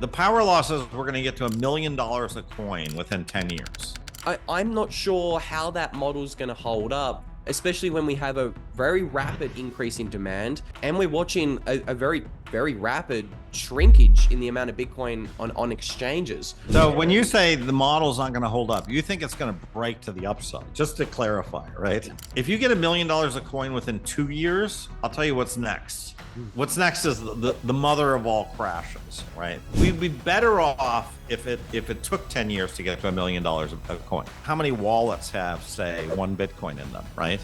The power law says we're going to get to $1 million a coin within 10 years. I'm not sure how that model's going to hold up, especially when we have a very rapid increase in demand and we're watching a very, very rapid shrinkage in the amount of Bitcoin on exchanges. So when you say the model's not going to hold up, you think it's going to break to the upside, just to clarify, right? If you get $1 million a coin within 2 years, I'll tell you what's next. What's next is the mother of all crashes, right? We'd be better off if it took 10 years to get to $1 million a coin. How many wallets have, say, 1 Bitcoin in them, right?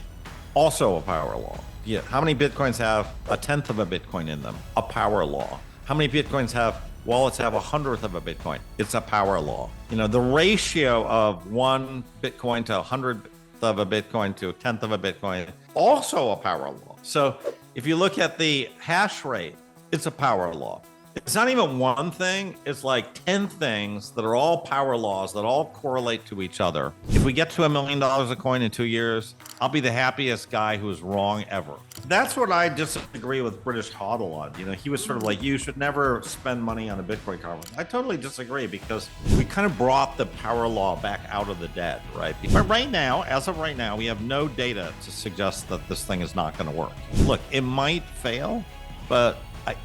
Also a power law. Yeah. How many Bitcoins have 1/10 of a Bitcoin in them? A power law. How many Bitcoins have wallets have 100th of a Bitcoin? It's a power law. You know, the ratio of 1 Bitcoin to 100th of a Bitcoin to 1/10 of a Bitcoin, also a power law. So if you look at the hash rate, it's a power law. It's not even one thing, it's like 10 things that are all power laws that all correlate to each other. If we get to $1 million a coin in 2 years, I'll be the happiest guy who is wrong ever. That's what I disagree with British Hodl on. You know, he was sort of like, you should never spend money on a Bitcoin conference. I totally disagree because we kind of brought the power law back out of the dead, right? But right now, as of right now, we have no data to suggest that this thing is not going to work. Look, it might fail, but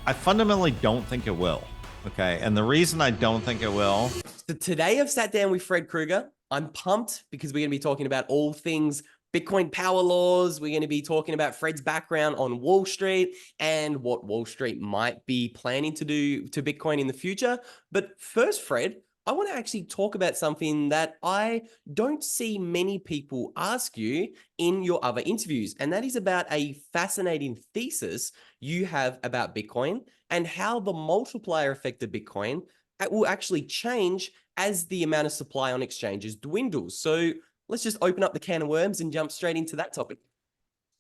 I fundamentally don't think it will. Okay. And the reason I don't think it will. So today I've sat down with Fred Kreguer. I'm pumped because we're going to be talking about all things Bitcoin power laws. We're going to be talking about Fred's background on Wall Street and what Wall Street might be planning to do to Bitcoin in the future. But first, Fred, I want to actually talk about something that I don't see many people ask you in your other interviews, and that is about a fascinating thesis you have about Bitcoin and how the multiplier effect of Bitcoin will actually change as the amount of supply on exchanges dwindles. So let's just open up the can of worms and jump straight into that topic.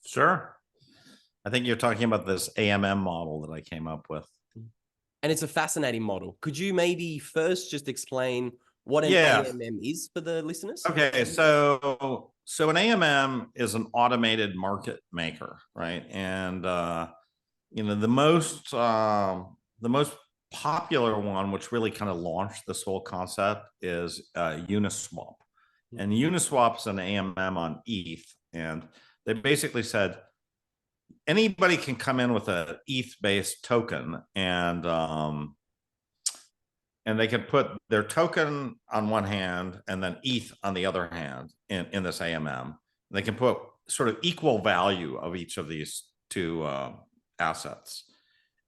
Sure. I think you're talking about this AMM model that I came up with. And it's a fascinating model. Could you maybe first just explain what an AMM is for the listeners? Okay, so an AMM is an automated market maker, right? And you know, the most popular one, which really kind of launched this whole concept, is Uniswap. And Uniswap is an AMM on ETH, and they basically said anybody can come in with a ETH-based token, and they can put their token on one hand and then ETH on the other hand in this AMM. They can put sort of equal value of each of these two assets.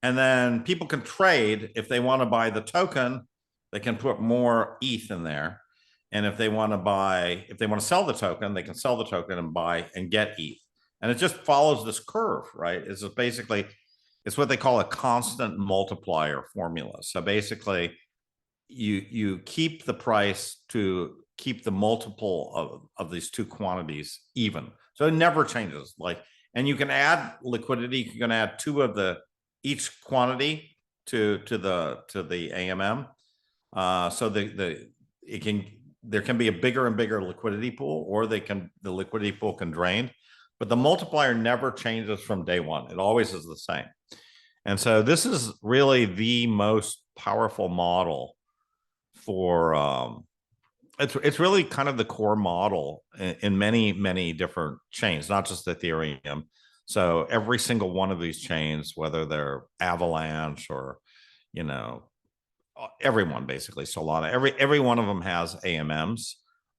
And then people can trade. If they want to buy the token, they can put more ETH in there. And if they want to sell the token, they can sell the token and buy and get ETH. And it just follows this curve, right? It's basically, it's what they call a constant multiplier formula. So basically, you keep the price to keep the multiple of these two quantities even. So it never changes. And you can add liquidity. You can add 2 of each quantity to the AMM. So there can be a bigger and bigger liquidity pool, or the liquidity pool can drain. But the multiplier never changes from day one. It always is the same. And so this is really the most powerful model for, it's really kind of the core model in many, many different chains, not just Ethereum. So every single one of these chains, whether they're Avalanche or, you know, everyone basically, Solana, every one of them has AMMs.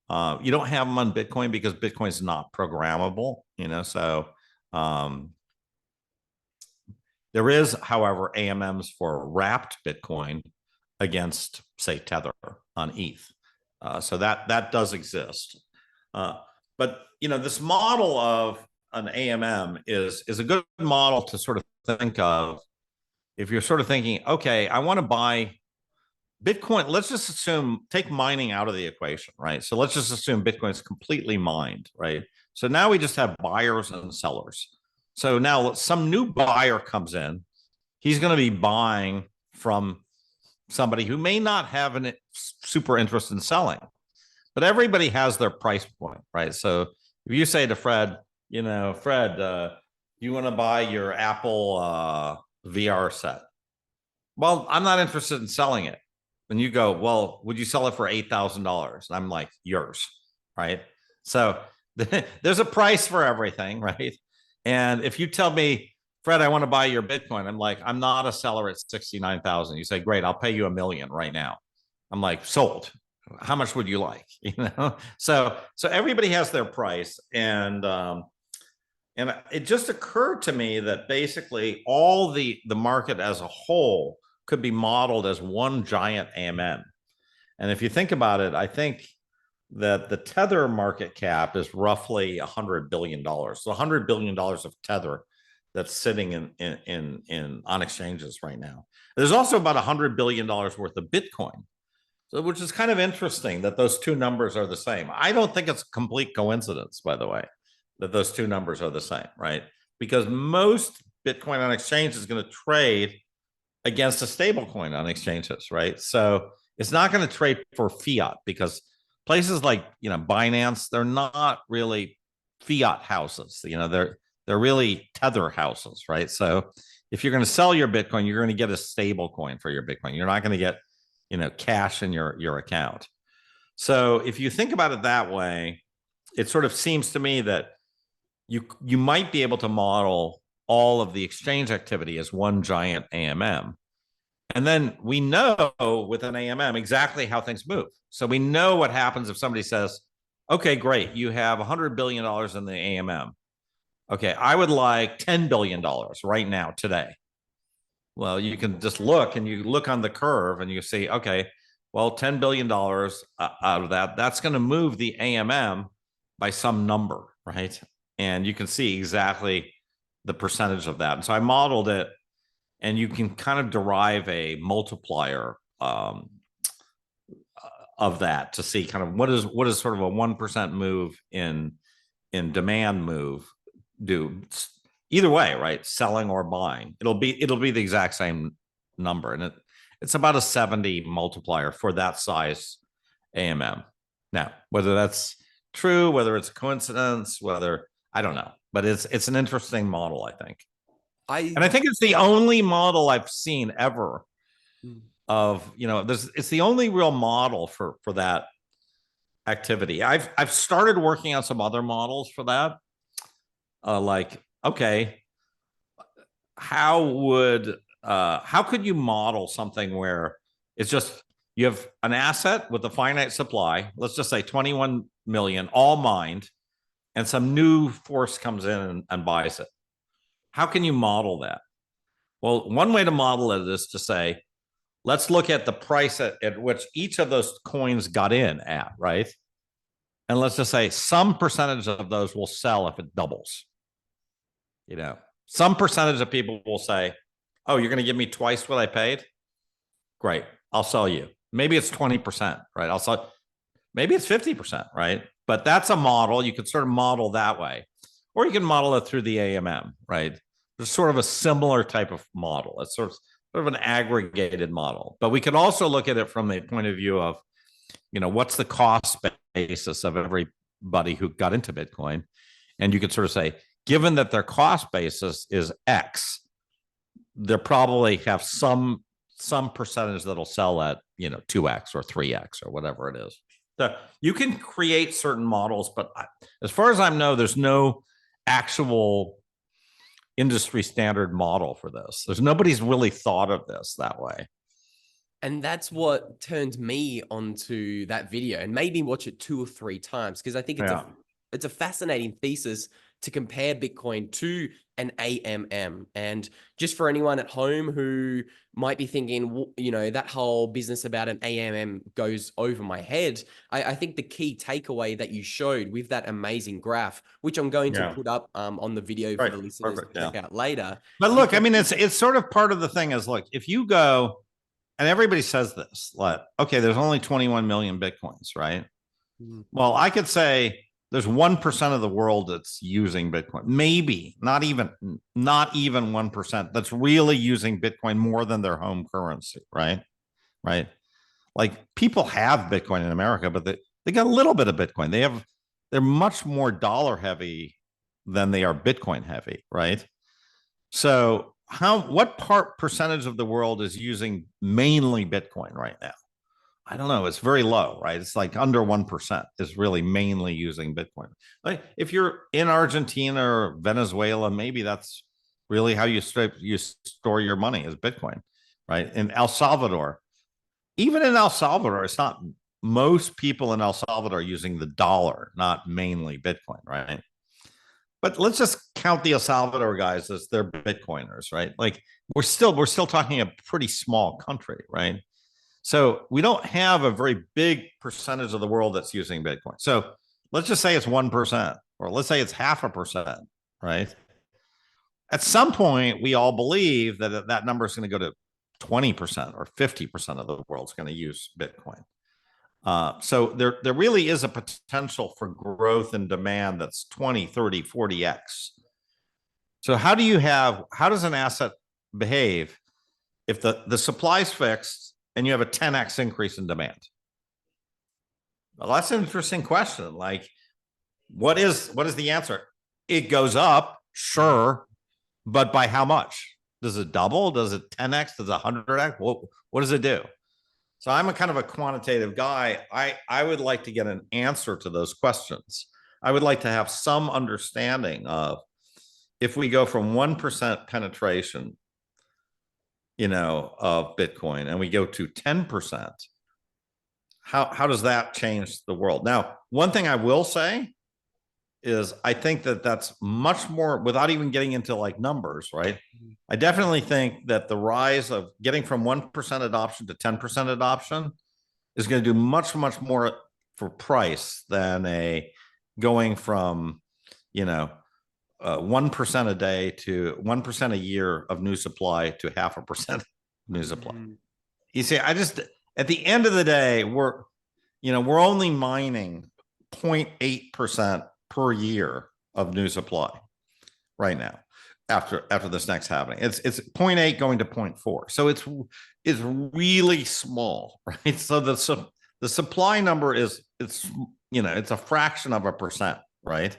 You don't have them on Bitcoin because Bitcoin is not programmable, you know. So there is, however, AMMs for wrapped Bitcoin against, say, Tether on ETH. So that does exist. But you know, this model of an AMM is a good model to sort of think of if you're sort of thinking, okay, I want to buy Bitcoin. Let's just assume, take mining out of the equation, right? So let's just assume Bitcoin is completely mined, right? So now we just have buyers and sellers. So now some new buyer comes in. He's going to be buying from somebody who may not have a super interest in selling, but everybody has their price point, right? So if you say to Fred, you know, Fred, you want to buy your Apple VR set? Well, I'm not interested in selling it. and you go, well, would you sell it for $8,000? I'm like, yours, right? So there's a price for everything, right? And if you tell me, Fred, I want to buy your Bitcoin, I'm like, I'm not a seller at 69,000. You say, great, I'll pay you $1 million right now. I'm like, sold. How much would you like? You know, so everybody has their price, and it just occurred to me that basically all the market as a whole could be modeled as one giant AMM. And if you think about it, I think that the Tether market cap is roughly $100 billion. So $100 billion of Tether that's sitting in on exchanges right now. There's also about $100 billion worth of Bitcoin. So, which is kind of interesting that those two numbers are the same. I don't think it's a complete coincidence, by the way, that those two numbers are the same, right? Because most Bitcoin on exchange is going to trade against a stable coin on exchanges, right? So it's not going to trade for fiat, because places like, you know, Binance, they're not really fiat houses. You know, they're really Tether houses, right? So if you're going to sell your Bitcoin, you're going to get a stable coin for your Bitcoin. You're not going to get, you know, cash in your account. So if you think about it that way, it sort of seems to me that you might be able to model all of the exchange activity as one giant AMM. And then we know with an AMM exactly how things move. So we know what happens if somebody says, okay, great, you have $100 billion in the AMM. Okay, I would like $10 billion right now, today. Well, you can just look, and you look on the curve and you see, okay, well, $10 billion out of that's going to move the AMM by some number, right? And you can see exactly the percentage of that. And so I modeled it, and you can kind of derive a multiplier of that to see kind of what is sort of a 1% move in demand move do either way, right? Selling or buying, it'll be the exact same number, and it's about a 70 multiplier for that size AMM. Now, whether that's true, whether it's a coincidence, whether, I don't know, but it's an interesting model, I think. And I think it's the only model I've seen ever of, you know, it's the only real model for that activity. I've started working on some other models for that. Like, okay, how could you model something where it's just, you have an asset with a finite supply, let's just say 21 million, all mined, and some new force comes in and buys it. How can you model that? Well, one way to model it is to say, let's look at the price at which each of those coins got in at, right? And let's just say some percentage of those will sell if it doubles. You know, some percentage of people will say, oh, you're going to give me twice what I paid? Great, I'll sell you. Maybe it's 20%, right? I'll sell, maybe it's 50%, right? But that's a model. You could sort of model that way. Or you can model it through the AMM, right? There's sort of a similar type of model. It's sort of an aggregated model. But we could also look at it from the point of view of, you know, what's the cost basis of everybody who got into Bitcoin? And you could sort of say, given that their cost basis is X, they'll probably have some percentage that'll sell at, you know, 2X or 3X or whatever it is. So you can create certain models, but as far as I know, there's no actual industry standard model for this. Nobody's really thought of this that way. And that's what turned me onto that video and made me watch it 2 or 3 times, because I think it's a fascinating thesis to compare Bitcoin to an AMM. And just for anyone at home who might be thinking, you know, that whole business about an AMM goes over my head, I think the key takeaway that you showed with that amazing graph, which I'm going to put up on the video for the listeners to check out later. But look, I mean, it's sort of part of the thing is, look, if you go, and everybody says this, like, okay, there's only 21 million Bitcoins, right? Well, I could say there's 1% of the world that's using Bitcoin, maybe not even 1% that's really using Bitcoin more than their home currency, right? Like, people have Bitcoin in America, but they got a little bit of Bitcoin. They're much more dollar heavy than they are Bitcoin heavy, right? So what percentage of the world is using mainly Bitcoin right now? I don't know, it's very low, right? It's like under 1% is really mainly using Bitcoin. Like if you're in Argentina or Venezuela, maybe that's really how you store your money is Bitcoin, right? In El Salvador, even in El Salvador, it's not, most people in El Salvador are using the dollar, not mainly Bitcoin, right? But let's just count the El Salvador guys as they're Bitcoiners, right? Like we're still talking a pretty small country, right? So we don't have a very big percentage of the world that's using Bitcoin. So let's just say it's 1%, or let's say it's 0.5%, right? At some point, we all believe that that number is going to go to 20% or 50% of the world's going to use Bitcoin. So there really is a potential for growth and demand that's 20, 30, 40x. So how does an asset behave if the supply is fixed and you have a 10x increase in demand? Well, that's an interesting question. Like, what is the answer? It goes up, sure, but by how much? Does it double? Does it 10x? Does it 100x? What does it do? So I'm a kind of a quantitative guy. I would like to get an answer to those questions. I would like to have some understanding of if we go from 1% penetration, of Bitcoin and we go to 10%, how does that change the world? Now, one thing I will say is I think that that's much more, without even getting into like numbers, right? I definitely think that the rise of getting from 1% adoption to 10% adoption is going to do much, much more for price than going from, 1% a day to 1% a year of new supply to 0.5% new supply. You see, at the end of the day, we're only mining 0.8% per year of new supply right now after this next happening. It's 0.8 going to 0.4. So it's really small, right? So the supply number it's a fraction of a percent, right,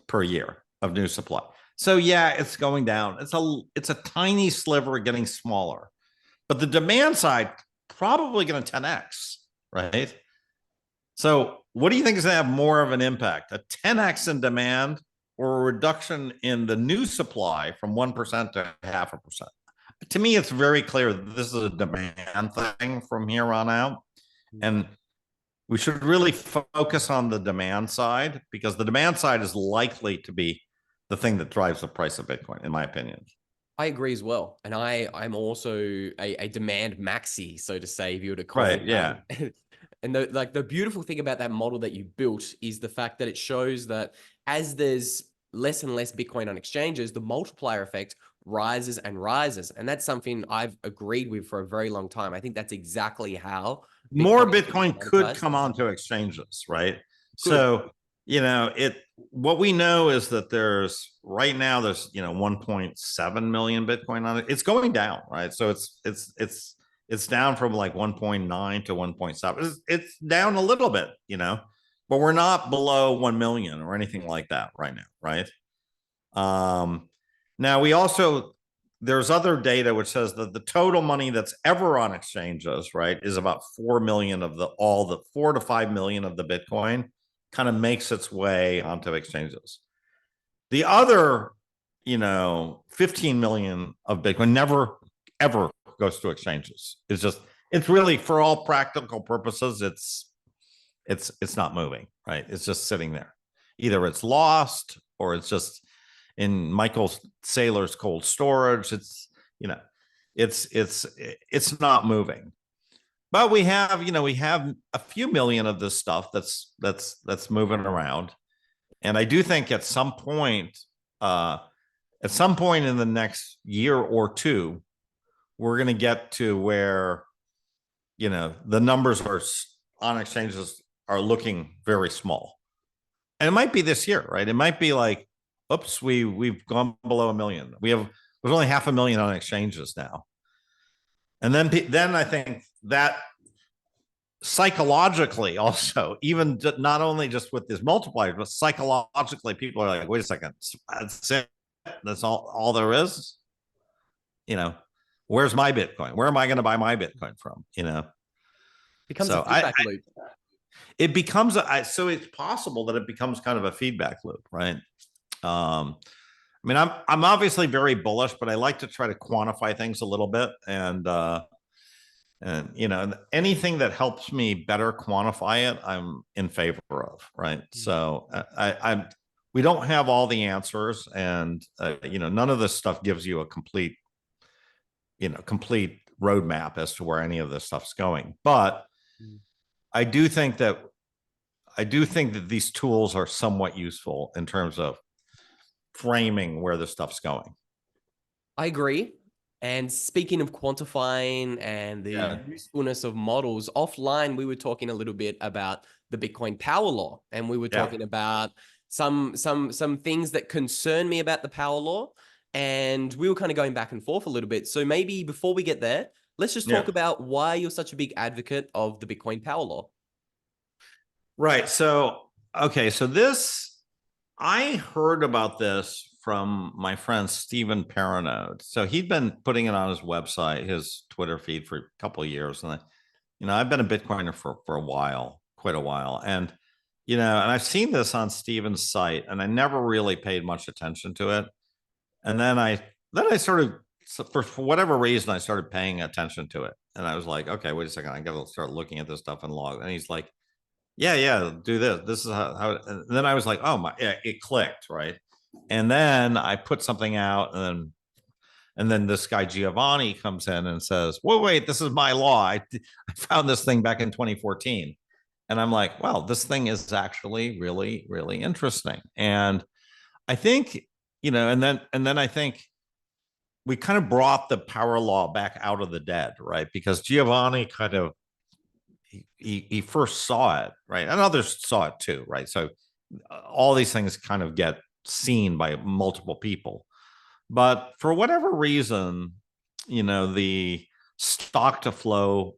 per year of new supply. So yeah, it's going down. It's a tiny sliver getting smaller. But the demand side probably going to 10x, right? So what do you think is going to have more of an impact? A 10x in demand or a reduction in the new supply from 1% to 0.5%? To me, it's very clear that this is a demand thing from here on out. And we should really focus on the demand side because the demand side is likely to be the thing that drives the price of Bitcoin, in my opinion. I agree as well. And I'm also a demand maxi, so to say, if you were to call right, it. Yeah. And the beautiful thing about that model that you built is the fact that it shows that as there's less and less Bitcoin on exchanges, the multiplier effect rises and rises. And that's something I've agreed with for a very long time. I think that's exactly how more Bitcoin could come onto exchanges, right? Good. So, what we know is that there's 1.7 million Bitcoin on it. It's going down, right? So it's down from like 1.9 to 1.7. It's down a little bit, but we're not below 1 million or anything like that right now, right? Now there's other data which says that the total money that's ever on exchanges, right, is about 4 million of the 4 to 5 million of the Bitcoin kind of makes its way onto exchanges. The other, 15 million of Bitcoin never, ever goes to exchanges. It's really, for all practical purposes, it's not moving, right? It's just sitting there. Either it's lost or it's just in Michael Saylor's cold storage. It's not moving. But we have a few million of this stuff that's moving around. And I do think at some point in the next year or two, we're going to get to where, the numbers on exchanges are looking very small. And it might be this year, right? It might be like, oops, we've gone below 1 million. There's only 500,000 on exchanges now. And then I think that psychologically also, even not only just with this multiplier, but psychologically, people are like, wait a second, that's it. That's all there is. Where's my Bitcoin? Where am I going to buy my Bitcoin from? Becomes a So feedback loop. it becomes so it's possible that it becomes kind of a feedback loop, right? I mean, I'm obviously very bullish, but I like to try to quantify things a little bit, and anything that helps me better quantify it, I'm in favor of, right? So I'm we don't have all the answers, and none of this stuff gives you a complete roadmap as to where any of this stuff's going. But I do think that these tools are somewhat useful in terms of framing where the stuff's going. I agree. And speaking of quantifying and the usefulness of models, offline, we were talking a little bit about the Bitcoin power law, and we were talking about some things that concern me about the power law, and we were kind of going back and forth a little bit. So maybe before we get there, let's just talk about why you're such a big advocate of the Bitcoin power law. Right. So, okay. So I heard about this from my friend Stephen Perrinode. So he'd been putting it on his website, his Twitter feed for a couple of years. And I've been a Bitcoiner for a while, quite a while. And, and I've seen this on Stephen's site, and I never really paid much attention to it. And then I started, for whatever reason, I started paying attention to it. And I was like, okay, wait a second, I got to start looking at this stuff in log. And he's like, yeah, do this. This is how and then I was like, oh my, yeah, it clicked, right? And then I put something out, and then this guy Giovanni comes in and says, well, wait, this is my law. I found this thing back in 2014. And I'm like, well, this thing is actually really, really interesting. And I think, and then I think we kind of brought the power law back out of the dead, right? Because Giovanni kind of he first saw it, right? And others saw it too, right? So all these things kind of get seen by multiple people. But for whatever reason, the stock to flow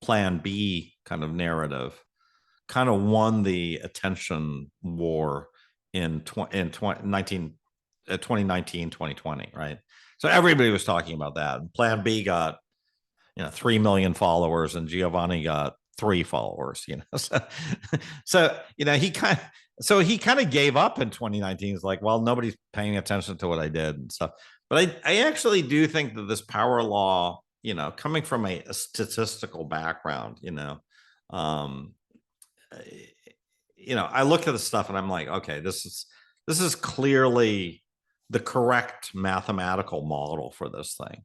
plan B kind of narrative kind of won the attention war in 2019, 2020, right? So everybody was talking about that. Plan B got 3 million followers, and Giovanni got 3 followers, so he kind of gave up in 2019. He's like, well, nobody's paying attention to what I did and stuff. But I actually do think that this power law, coming from a statistical background, I look at the stuff and I'm like, okay, this is clearly the correct mathematical model for this thing.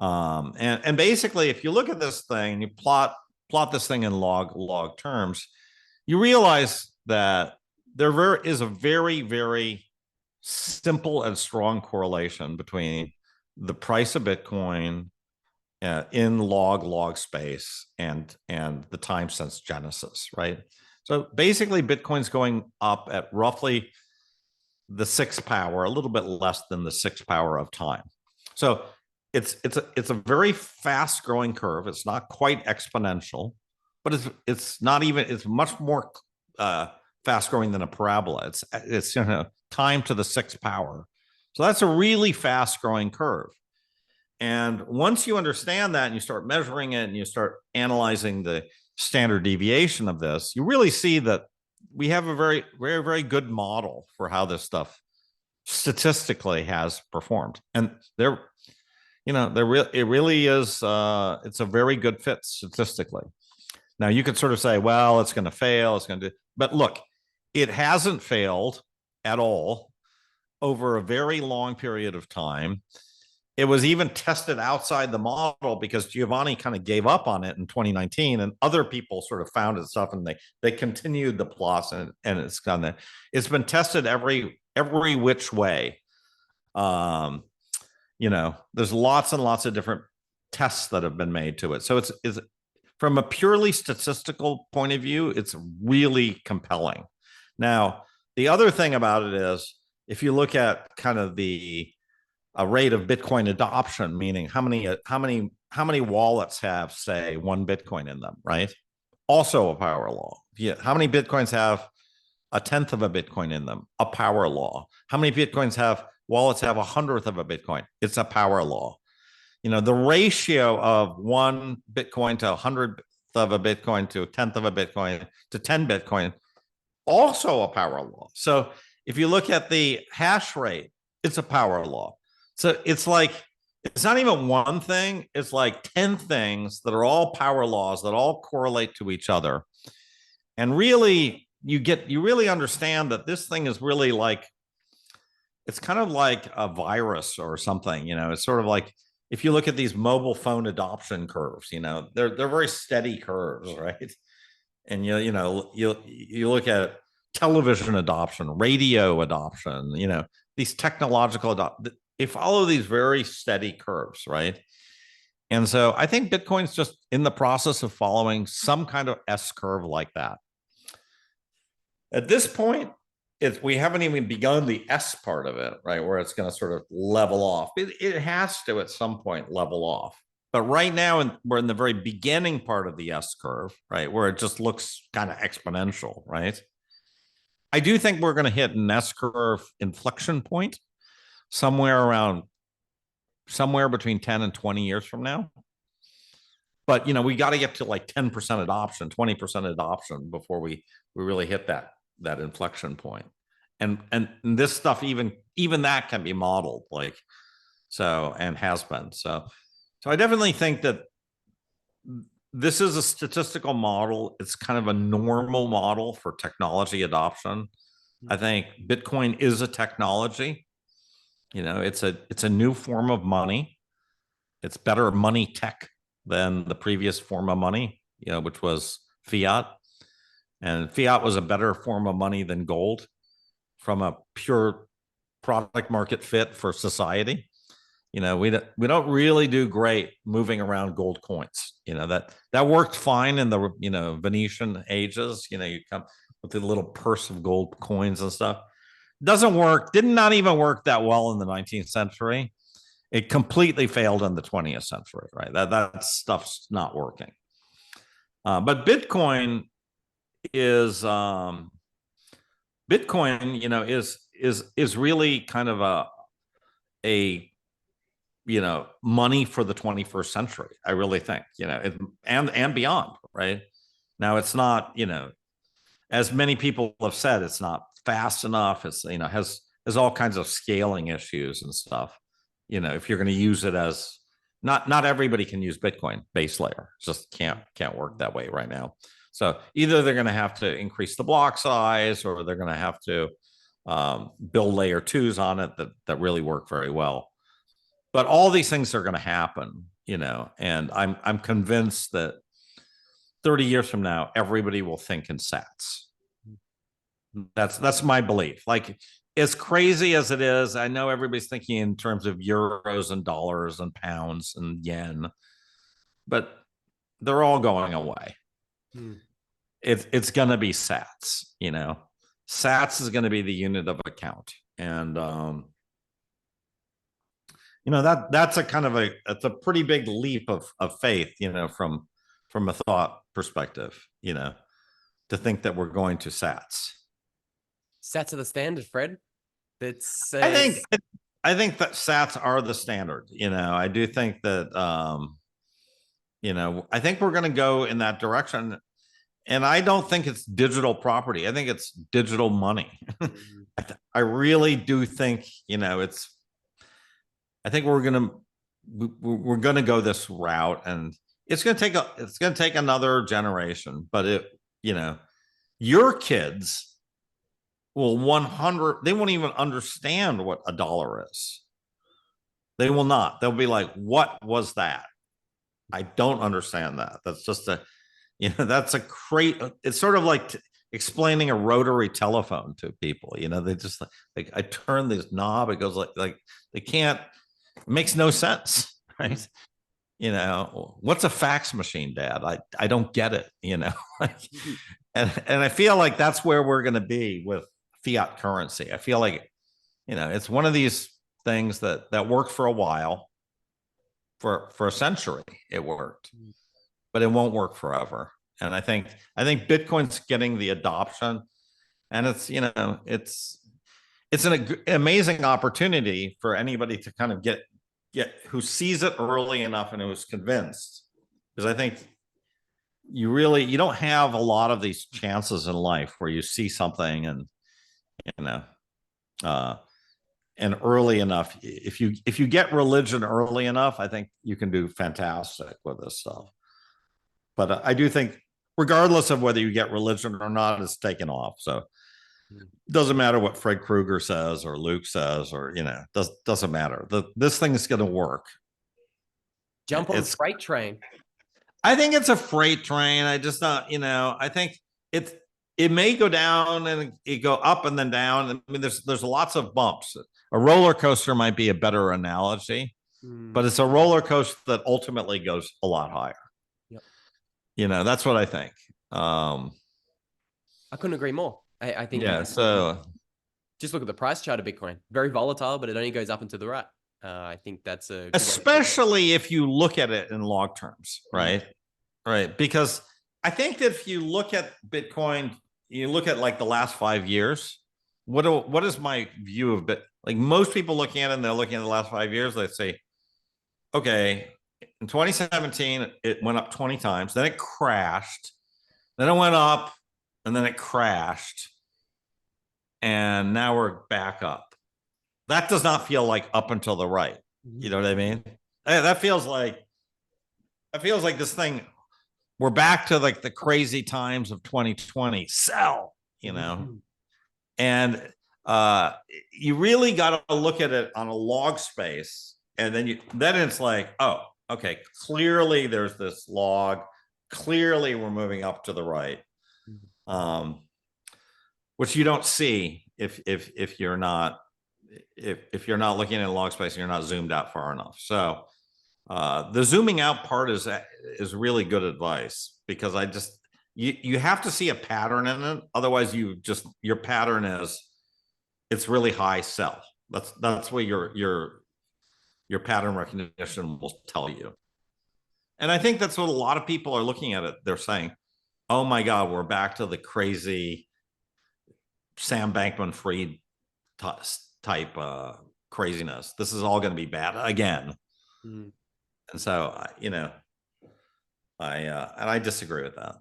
And basically, if you look at this thing and you plot this thing in log terms, you realize that there is a very, very simple and strong correlation between the price of Bitcoin in log space and the time since Genesis, right? So basically, Bitcoin's going up at roughly the 6th power, a little bit less than the 6th power of time. So it's a very fast growing curve. It's not quite exponential, but it's not even, it's much more fast growing than a parabola. It's time to the 6th power. So that's a really fast growing curve. And once you understand that and you start measuring it and you start analyzing the standard deviation of this, you really see that we have a very, very, very good model for how this stuff statistically has performed. And it really is, it's a very good fit statistically. Now you could sort of say, well, it's going to fail. It's going to do, but look, it hasn't failed at all over a very long period of time. It was even tested outside the model because Giovanni kind of gave up on it in 2019, and other people sort of found it stuff, and they continued the plots, and it's gone there. It's been tested every which way. There's lots and lots of different tests that have been made to it. So it's from a purely statistical point of view, it's really compelling. Now, the other thing about it is, if you look at kind of the rate of Bitcoin adoption, meaning how many wallets have, say, 1 Bitcoin in them, right? Also a power law. Yeah. How many Bitcoins have 1/10 of a Bitcoin in them? A power law. How many Bitcoins have wallets have 1/100th of a Bitcoin? It's a power law. the ratio of 1 Bitcoin to 100th of a Bitcoin to 1/10 of a Bitcoin to 10 Bitcoin, also a power law. So if you look at the hash rate, it's a power law. So it's like, it's not even one thing, it's like 10 things that are all power laws that all correlate to each other. And really, you really understand that this thing is really like, it's kind of like a virus or something, it's sort of like, if you look at these mobile phone adoption curves, they're very steady curves, right? And you look at television adoption, radio adoption, these technological they follow these very steady curves, right? And so I think Bitcoin's just in the process of following some kind of S curve like that. At this point, we haven't even begun the S part of it, right? Where it's going to sort of level off. It has to at some point level off. But right now, we're in the very beginning part of the S curve, right? Where it just looks kind of exponential, right? I do think we're going to hit an S curve inflection point somewhere between 10 and 20 years from now. But, we got to get to like 10% adoption, 20% adoption before we really hit that inflection point. And this stuff, even that can be modeled, like, so, and has been. So I definitely think that this is a statistical model. It's kind of a normal model for technology adoption. I think Bitcoin is a technology. It's a new form of money. It's better money tech than the previous form of money, which was fiat. And fiat was a better form of money than gold from a pure product market fit for society. We don't really do great moving around gold coins. That worked fine in the Venetian ages. You come with a little purse of gold coins and stuff. Doesn't work. Did not even work that well in the 19th century. It completely failed in the 20th century, right? That stuff's not working. But Bitcoin is really kind of a money for the 21st century. I really think, and beyond, right? Now it's not, as many people have said, it's not fast enough. It's, has all kinds of scaling issues and stuff. If you're going to use it as, not everybody can use Bitcoin base layer. It just can't work that way right now. So either they're going to have to increase the block size, or they're going to have to build layer 2s on it that really work very well. But all these things are going to happen, and I'm convinced that 30 years from now, everybody will think in sats. That's my belief. Like, as crazy as it is, I know everybody's thinking in terms of euros and dollars and pounds and yen, but they're all going away. It's going to be sats. Sats is going to be the unit of account, and that's a kind of it's a pretty big leap of faith, from a thought perspective, to think that we're going to sats. Sats are the standard, Fred. That's I think that sats are the standard. I do think that I think we're going to go in that direction. And I don't think it's digital property. I think it's digital money. I really do think, I think we're going to go this route, and it's going to take another generation, but your kids will they won't even understand what a dollar is. They will not. They'll be like, what was that? I don't understand that. That's just that's a it's sort of like explaining a rotary telephone to people. They just like, I turn this knob, it goes like they can't, it makes no sense, right? What's a fax machine, Dad? I don't get it, and I feel like that's where we're going to be with fiat currency. I feel like, it's one of these things that worked for a while, for a century, it worked, but it won't work forever. And I think Bitcoin's getting the adoption, and it's an amazing opportunity for anybody to kind of get who sees it early enough and who's convinced. Because I think you don't have a lot of these chances in life where you see something and you know and early enough. If you get religion early enough, I think you can do fantastic with this stuff. But I do think, regardless of whether you get religion or not, it's taken off. So it doesn't matter what Fred Kreguer says or Luke says, or doesn't matter. This thing is going to work. Jump on the freight train. I think it's a freight train. I just not, I think it may go down and it go up and then down. I mean, there's lots of bumps. A roller coaster might be a better analogy, but it's a roller coaster that ultimately goes a lot higher. Yep. That's what I think. I couldn't agree more. I think. Yeah. So just look at the price chart of Bitcoin. Very volatile, but it only goes up and to the right. I think that's especially if you look at it in log terms, right? Right. Because I think that if you look at Bitcoin, you look at like the last 5 years, what is my view of Bit? Like most people looking at it and they're looking at the last 5 years, they say, okay, in 2017, it went up 20 times, then it crashed, then it went up, and then it crashed. And now we're back up. That does not feel like up and to the right. You know what I mean? That feels like this thing, we're back to like the crazy times of 2020. Sell, and you really got to look at it on a log space, and then it's like, oh, okay, clearly there's this log. Clearly we're moving up to the right, which you don't see if you're not looking at a log space and you're not zoomed out far enough. So the zooming out part is really good advice, because you have to see a pattern in it. Otherwise your pattern is it's really high sell. That's where your pattern recognition will tell you. And I think that's what a lot of people are looking at it. They're saying, oh my God, we're back to the crazy Sam Bankman-Fried type craziness. This is all going to be bad again. And so, I disagree with that.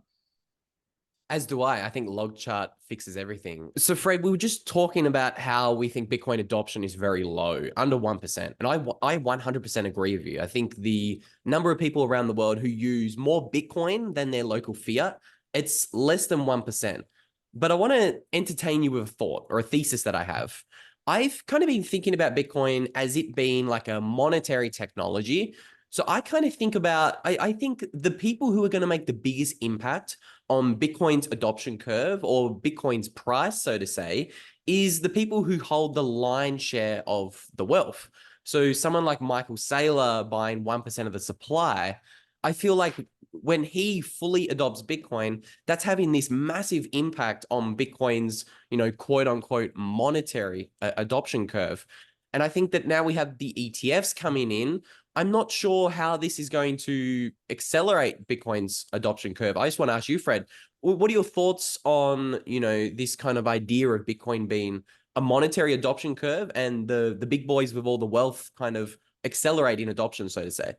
As do I. I think log chart fixes everything. So Fred, we were just talking about how we think Bitcoin adoption is very low, under 1%. And I 100% agree with you. I think the number of people around the world who use more Bitcoin than their local fiat, it's less than 1%. But I want to entertain you with a thought or a thesis that I have. I've kind of been thinking about Bitcoin as it being like a monetary technology. So I kind of think about, I think the people who are going to make the biggest impact on Bitcoin's adoption curve, or Bitcoin's price, so to say, is the people who hold the lion's share of the wealth. So someone like Michael Saylor buying 1% of the supply, I feel like when he fully adopts Bitcoin, that's having this massive impact on Bitcoin's, quote unquote, monetary adoption curve. And I think that now we have the ETFs coming in. I'm not sure how this is going to accelerate Bitcoin's adoption curve. I just want to ask you, Fred, what are your thoughts on, this kind of idea of Bitcoin being a monetary adoption curve and the big boys with all the wealth kind of accelerating adoption, so to say?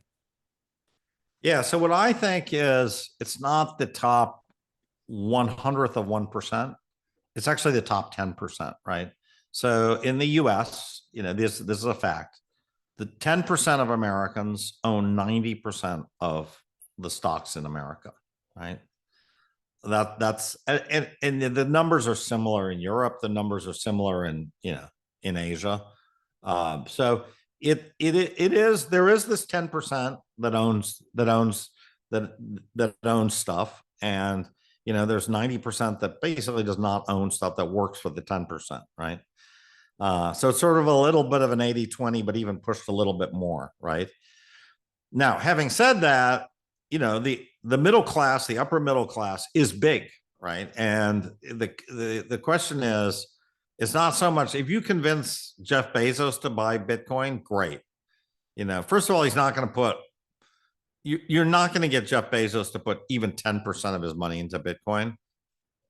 Yeah. So what I think is it's not the top 1/100th of 1%. It's actually the top 10%, right? So in the US, this is a fact. The 10% of Americans own 90% of the stocks in America, right? That's and the numbers are similar in Europe. The numbers are similar in in Asia. So there is this 10% that owns stuff, and there's 90% that basically does not own stuff that works for the 10%, right? So it's sort of a little bit of an 80-20, but even pushed a little bit more, right? Now, having said that, the middle class, the upper middle class is big, right? And the question is, it's not so much if you convince Jeff Bezos to buy Bitcoin, great. First of all, he's not going to put, you're not going to get Jeff Bezos to put even 10% of his money into Bitcoin.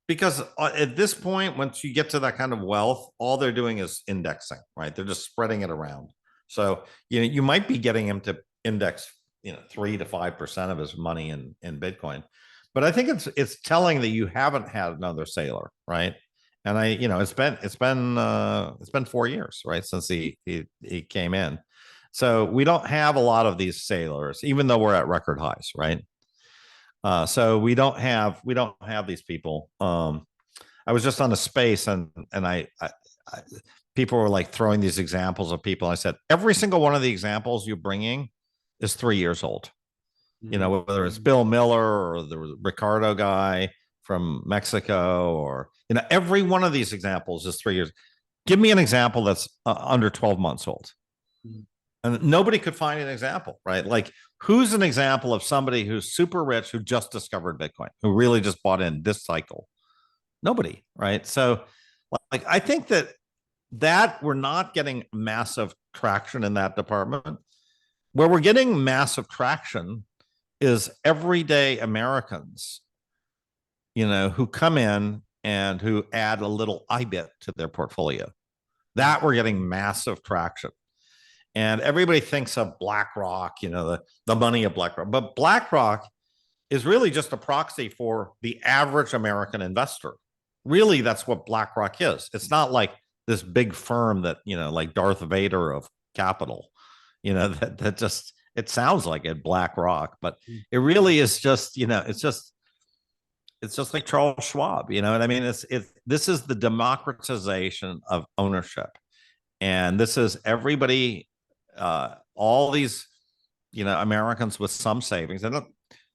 Because at this point, once you get to that kind of wealth, all they're doing is indexing, right? They're just spreading it around. So, you might be getting him to index, 3 to 5% of his money in Bitcoin. But I think it's telling that you haven't had another sailor, right? And it's been 4 years, right, since he came in. So we don't have a lot of these sailors, even though we're at record highs, right? So we don't have these people. I was just on a space, and people were like throwing these examples of people. I said, every single one of the examples you're bringing is 3 years old. Whether it's Bill Miller or the Ricardo guy from Mexico, or, every one of these examples is 3 years. Give me an example that's under 12 months old. And nobody could find an example, right? Like, who's an example of somebody who's super rich, who just discovered Bitcoin, who really just bought in this cycle? Nobody, right? So, like, I think that we're not getting massive traction in that department. Where we're getting massive traction is everyday Americans, who come in and who add a little IBIT to their portfolio. That we're getting massive traction. And everybody thinks of BlackRock, the money of BlackRock. But BlackRock is really just a proxy for the average American investor. Really, that's what BlackRock is. It's not like this big firm that, like Darth Vader of capital, that just, it sounds like it, BlackRock, but it really is just, it's just like Charles Schwab, what I mean? This is the democratization of ownership. And this is everybody, all these, Americans with some savings, and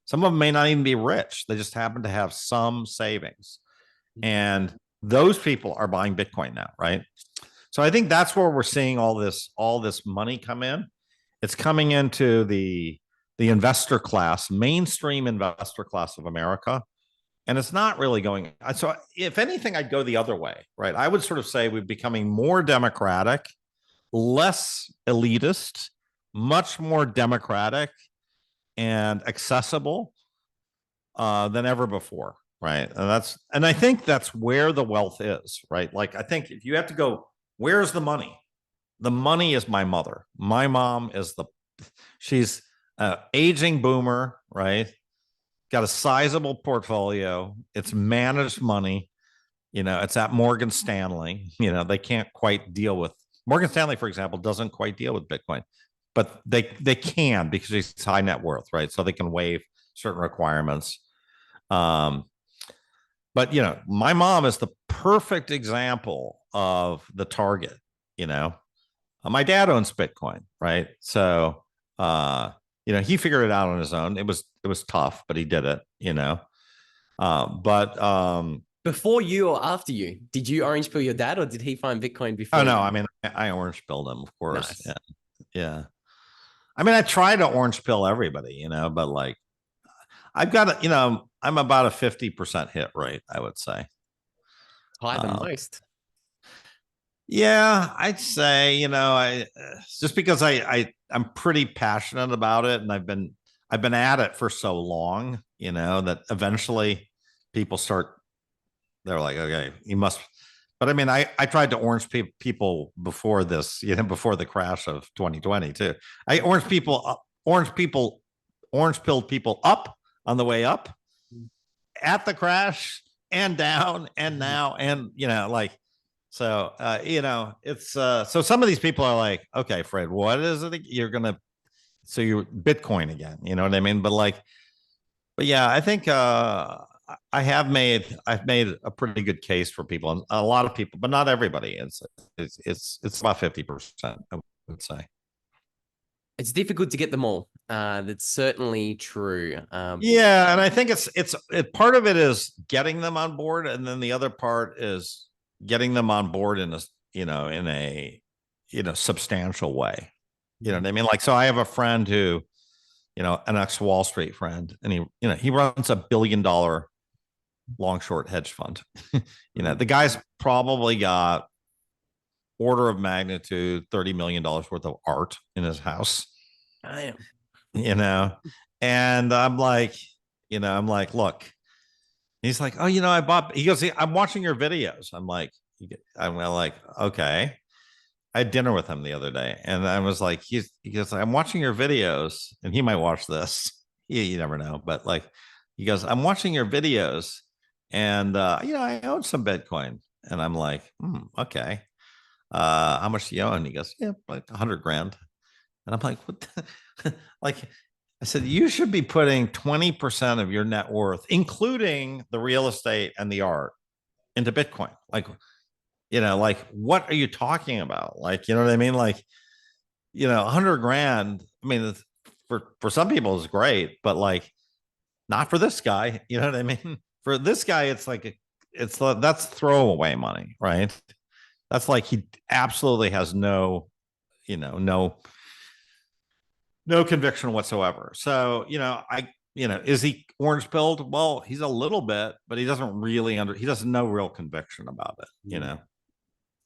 some of them may not even be rich. They just happen to have some savings. And those people are buying Bitcoin now, right? So I think that's where we're seeing all this money come in. It's coming into the investor class, mainstream investor class of America. And it's not really going. So if anything, I'd go the other way, right? I would sort of say we're becoming more democratic, less elitist, much more democratic and accessible than ever before, right? And I think that's where the wealth is, right? Like, I think if you have to go, where's the money? The money is my mother. My mom is she's an aging boomer, right? Got a sizable portfolio. It's managed money. It's at Morgan Stanley. They can't quite deal with Morgan Stanley, for example, doesn't quite deal with Bitcoin, but they can, because it's high net worth, right? So they can waive certain requirements. But my mom is the perfect example of the target. My dad owns Bitcoin, right? So he figured it out on his own. It was tough, but he did it. Before you or after you, did you orange pill your dad, or did he find Bitcoin before? Oh no, you? I mean, I orange pilled him, of course. Nice. Yeah. I mean, I try to orange pill everybody, but like, I've got I'm about a 50% hit rate, I would say. Higher than most. Yeah, I'd say, just because I'm pretty passionate about it, and I've been at it for so long, that eventually people they're like, okay, you must. But I mean, I tried to orange people before this, before the crash of 2020 too. I orange pilled people up on the way up, at the crash, and down, and now, and like, so it's so some of these people are like, okay, Fred, what is it you're gonna? So you're Bitcoin again, you know what I mean? But yeah, I think I've made a pretty good case for people, and a lot of people, but not everybody. It's about 50%, I would say. It's difficult to get them all. That's certainly true. Yeah, and I think part of it is getting them on board, and then the other part is getting them on board in a substantial way. You know what I mean? Like, so I have a friend who, an ex-Wall Street friend, and he runs $1 billion long short hedge fund. The guy's probably got order of magnitude $30 million worth of art in his house. I am. And I'm like, look. He's like, oh, he goes, I'm watching your videos. I'm like, okay. I had dinner with him the other day, and I was like, he goes, I'm watching your videos, and he might watch this. You never know, but like, he goes, I'm watching your videos, and I own some Bitcoin, and I'm like, okay. How much do you own? He goes, yeah, like 100 grand, and I'm like, what? Like, I said, you should be putting 20% of your net worth, including the real estate and the art, into Bitcoin. Like, what are you talking about? Like, you know what I mean? Like, 100 grand. I mean, for some people is great, but like, not for this guy. You know what I mean? For this guy, it's like, that's throwaway money, right? That's like, he absolutely has no, no conviction whatsoever. So, is he orange pilled? Well, he's a little bit, but he doesn't really he doesn't know real conviction about it.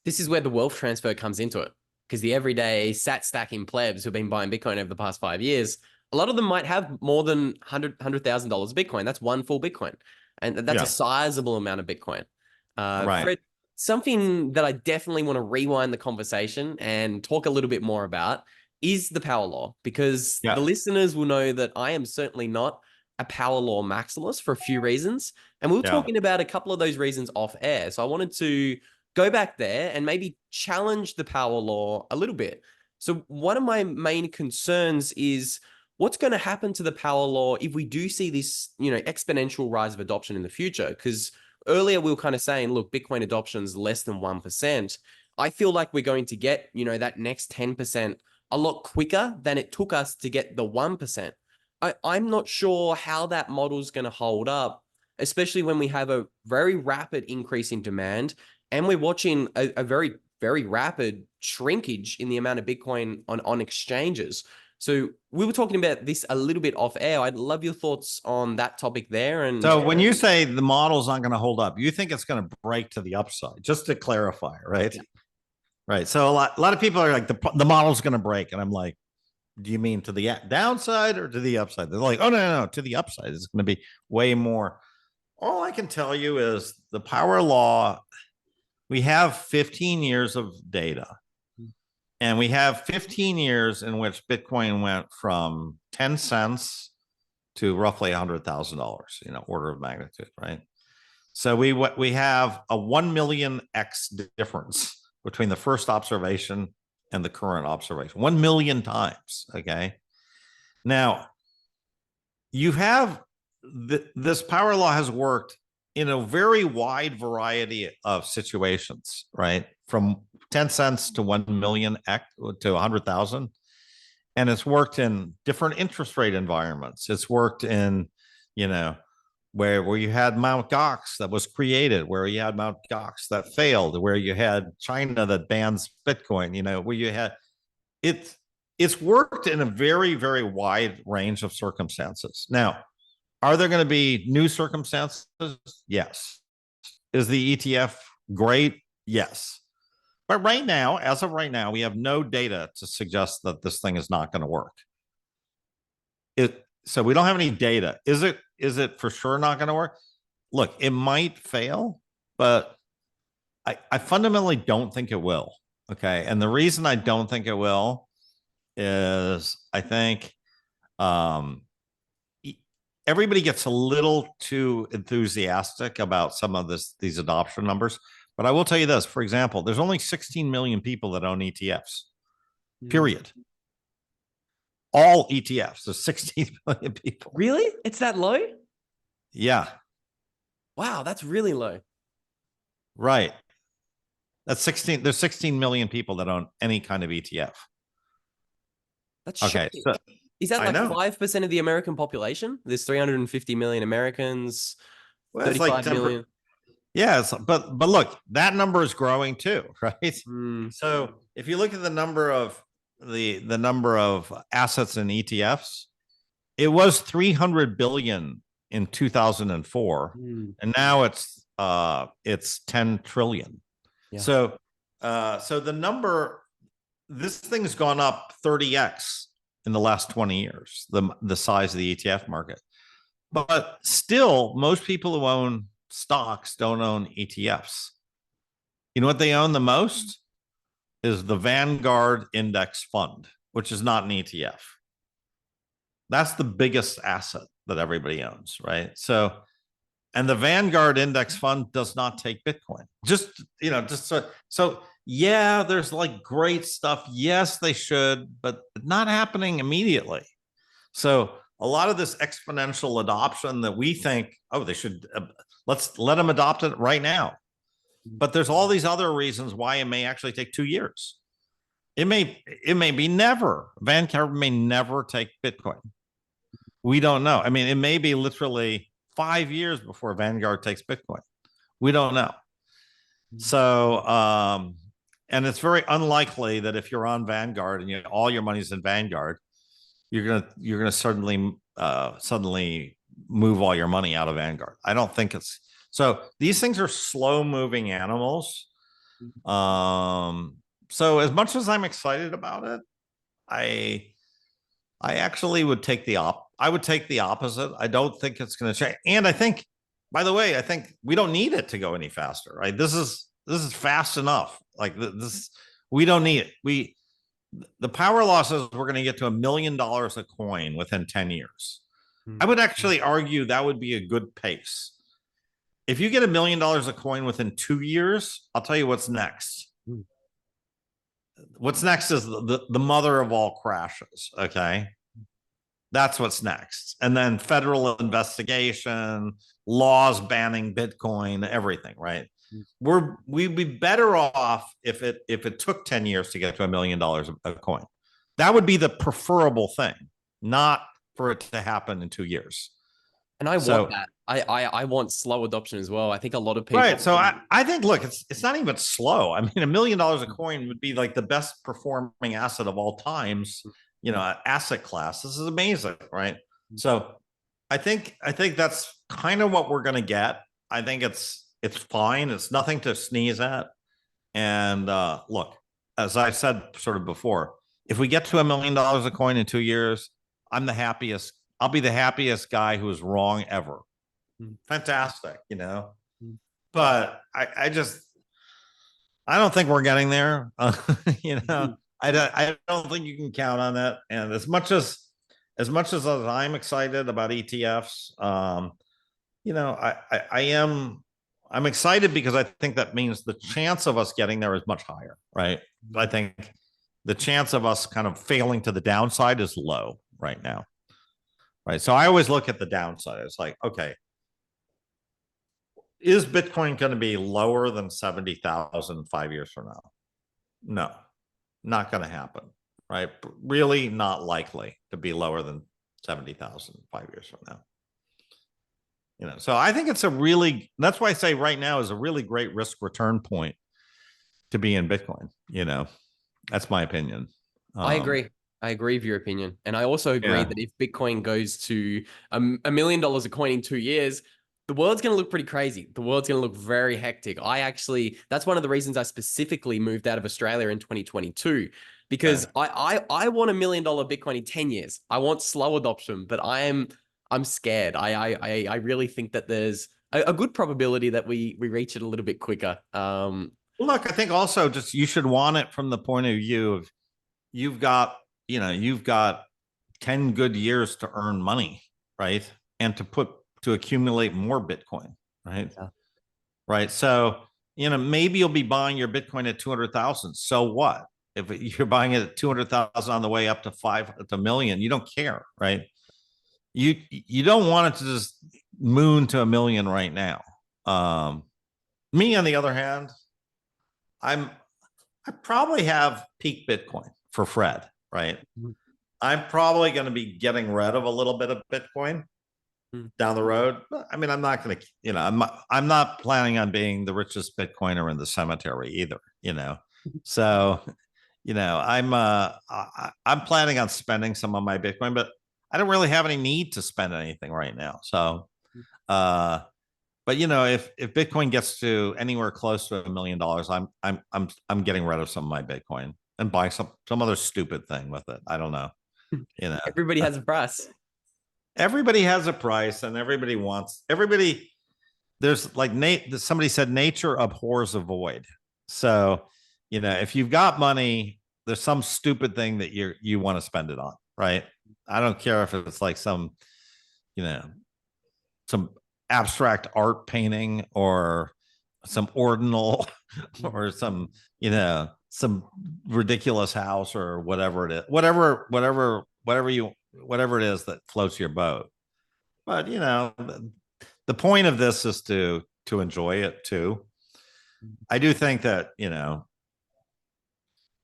This is where the wealth transfer comes into it, because the everyday sat stacking plebs who've been buying Bitcoin over the past 5 years, a lot of them might have more than $100,000 of Bitcoin. That's one full Bitcoin. And that's a sizable amount of Bitcoin. Right. Fred, something that I definitely want to rewind the conversation and talk a little bit more about is the power law, because the listeners will know that I am certainly not a power law maximalist for a few reasons. And we were talking about a couple of those reasons off air. So I wanted to go back there and maybe challenge the power law a little bit. So one of my main concerns is what's going to happen to the power law if we do see this, exponential rise of adoption in the future? Because earlier we were kind of saying, look, Bitcoin adoption is less than 1%. I feel like we're going to get, that next 10% a lot quicker than it took us to get the 1%. I'm not sure how that model is going to hold up, especially when we have a very rapid increase in demand and we're watching a very, very rapid shrinkage in the amount of Bitcoin on exchanges. So we were talking about this a little bit off air. I'd love your thoughts on that topic there. And so when you say the model's not going to hold up, you think it's going to break to the upside, just to clarify, right? Yeah. Right. So a lot of people are like, the model's going to break. And I'm like, do you mean to the downside or to the upside? They're like, oh, no, to the upside. It's going to be way more. All I can tell you is the power law, we have 15 years of data. And we have 15 years in which Bitcoin went from 10 cents to roughly $100,000, order of magnitude, right? So we have a 1 million X difference between the first observation and the current observation, 1 million times. Okay. Now, you have this power law has worked in a very wide variety of situations, right? From 10 cents to 1 million to 100,000. And it's worked in different interest rate environments. It's worked in, where you had Mt. Gox that was created, where you had Mt. Gox that failed, where you had China that bans Bitcoin, where you had it's worked in a very, very wide range of circumstances. Now, are there going to be new circumstances? Yes. Is the ETF great? Yes. But right now, as of right now, we have no data to suggest that this thing is not going to work. So we don't have any data. Is it for sure not going to work? Look, it might fail, but I fundamentally don't think it will. Okay. And the reason I don't think it will is I think everybody gets a little too enthusiastic about some of these adoption numbers. But I will tell you this, for example, there's only 16 million people that own ETFs, period. All ETFs, there's 16 million people. Really? It's that low? Yeah. Wow, that's really low. Right. There's 16 million people that own any kind of ETF. That's okay. So, is that like 5% of the American population? There's 350 million Americans, 35 million. Yes, but look, that number is growing too, right? So if you look at the number of assets in ETFs, it was 300 billion in 2004, and now it's 10 trillion. Yeah. So the number, this thing's gone up 30x in the last 20 years, the size of the ETF market. But still, most people who own stocks don't own ETFs. You know what they own the most is the Vanguard Index Fund, which is not an ETF. That's the biggest asset that everybody owns, right? So, and the Vanguard Index Fund does not take Bitcoin. Just, so yeah, there's like great stuff. Yes, they should, but not happening immediately. So a lot of this exponential adoption that we think, oh, they should, let's let them adopt it right now. But there's all these other reasons why it may actually take 2 years. It may be never. Vanguard may never take Bitcoin. We don't know. I mean, it may be literally 5 years before Vanguard takes Bitcoin. We don't know. So, and it's very unlikely that if you're on Vanguard and all your money's in Vanguard, you're gonna suddenly move all your money out of Vanguard. I don't think it's so. These things are slow moving animals. So as much as I'm excited about it, I actually would take the opposite. I don't think it's going to change. And I think, by the way, I think we don't need it to go any faster, right? This is fast enough. Like this, we don't need it. The power law says we're going to get to $1 million a coin within 10 years. I would actually argue that would be a good pace. If you get $1 million a coin within 2 years, I'll tell you what's next. What's next is the mother of all crashes. Okay. That's what's next. And then federal investigation, laws banning Bitcoin, everything, right? We'd be better off if it took 10 years to get to $1 million a coin. That would be the preferable thing, not for it to happen in 2 years. And I want that. I want slow adoption as well. I think a lot of people. Right. So I think, look, it's not even slow. I mean, $1 million a coin would be like the best performing asset of all times, asset class. This is amazing, right? So I think that's kind of what we're going to get. I think it's fine. It's nothing to sneeze at. And look, as I said sort of before, if we get to $1 million a coin in 2 years, I'm the happiest. I'll be the happiest guy who is wrong ever. Fantastic, but I don't think we're getting there. I don't think you can count on that. And as much as I'm excited about ETFs, I'm excited because I think that means the chance of us getting there is much higher, right? I think the chance of us kind of failing to the downside is low right now. Right. So I always look at the downside. It's like, okay, is Bitcoin going to be lower than 70,000 5 years from now? No, not going to happen. Right. Really not likely to be lower than 70,000 5 years from now. So I think that's why I say right now is a really great risk return point to be in Bitcoin. That's my opinion. I agree. I agree with your opinion. And I also agree that if Bitcoin goes to $1 million a coin in 2 years, the world's going to look pretty crazy. The world's going to look very hectic. That's one of the reasons I specifically moved out of Australia in 2022, because I want $1 million Bitcoin in 10 years. I want slow adoption, but I'm scared. I really think that there's a good probability that we reach it a little bit quicker. Look, I think also just you should want it from the point of view of you've got 10 good years to earn money, right? And to accumulate more Bitcoin, right? Yeah. Right. So, maybe you'll be buying your Bitcoin at 200,000. So what? If you're buying it at 200,000 on the way up to $1 million, you don't care, right? You don't want it to just moon to $1 million right now. Me, on the other hand, I probably have peak Bitcoin for Fred, right? I'm probably going to be getting rid of a little bit of Bitcoin down the road. I mean, I'm not going to, I'm not planning on being the richest Bitcoiner in the cemetery either, So, I'm planning on spending some of my Bitcoin, but I don't really have any need to spend anything right now. So, but if Bitcoin gets to anywhere close to $1 million, I'm getting rid of some of my Bitcoin and buying some other stupid thing with it. I don't know. Everybody has a price. Everybody has a price, and there's like somebody said, nature abhors a void. So if you've got money, there's some stupid thing that you want to spend it on, right? I don't care if it's like some, some abstract art painting or some ordinal or some, some ridiculous house or whatever it is, whatever it is that floats your boat. But the point of this is to enjoy it too. I do think that,